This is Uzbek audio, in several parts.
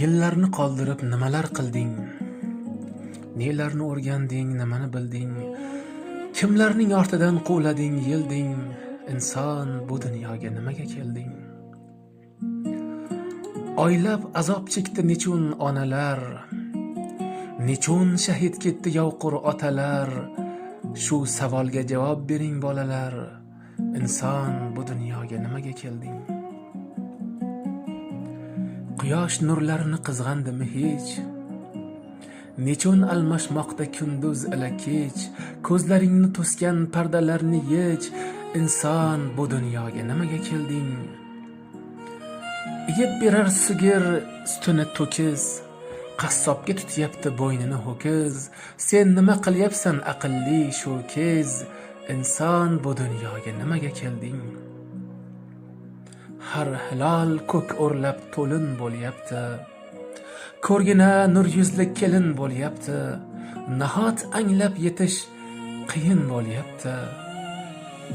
Yillarni qoldirib nimalar qilding? Nelarni o'rganding, nimani bilding? Kimlarning ortidan quvlading, yilding? Inson, bu dunyoga nimaga kelding? Oylab azob chekdi nechun onalar, nechun shahid ketdi yovqur otalar. Shu savolga javob bering bolalar. Inson, bu dunyoga nimaga kelding? Quyosh nurlarini qizg'andimi hech? Nechun almashmoqda kunduz ila kech? Ko'zlaringni to'sgan pardalarni yech. Inson, bu dunyoga nimaga kelding? Yeb berar sigir sutini to'kiz, qassobga tutyapti bo'ynini ho'kiz. Sen nima qilyapsan aqlli shu kez? Inson, bu dunyoga nimaga kelding? Har hilol ko'k o'rlab to'lin bo'lyapti, ko'rgina nur yuzli kelin bo'lyapti. Nahot anglab yetish qiyin bo'lyapti.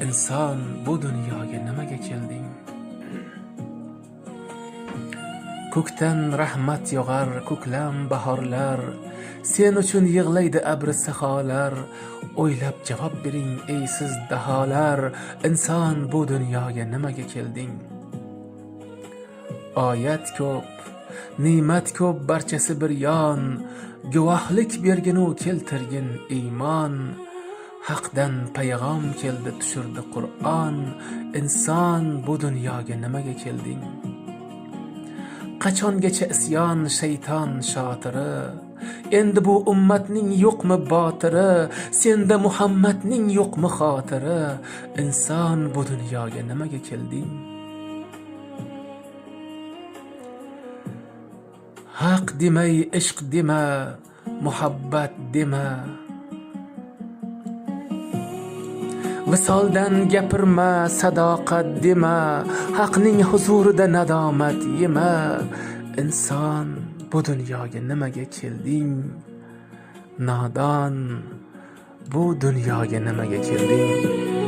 Inson, bu dunyoga nimaga kelding? Ko'kdan rahmat yog'ar, ko'klam bahorlar, sen uchun yig'laydi abri saholar. O'ylab javob bering ey siz daholar. Inson, bu dunyoga nimaga kelding? Oyat ko'p, ne'mat ko'p, barchasi bir yon. Guvohlik bergin u keltirgin iymon. Haqdan payg'am keldi tushirdi Qur'on. Inson, bu dunyoga nimaga kelding? Qachongacha isyon shayton shotiri? Endi bu ummatning yo'qmi botiri? Senda Muhammadning yo'qmi xotiri? Inson, bu dunyoga nimaga kelding? Haq demay ishq dema, muhabbat dema. Visoldan gapirma, sadoqat dema. Haqning huzurida nadomat yema. Inson, bu dunyoga nimaga kelding? Nodon, bu dunyoga nimaga kelding?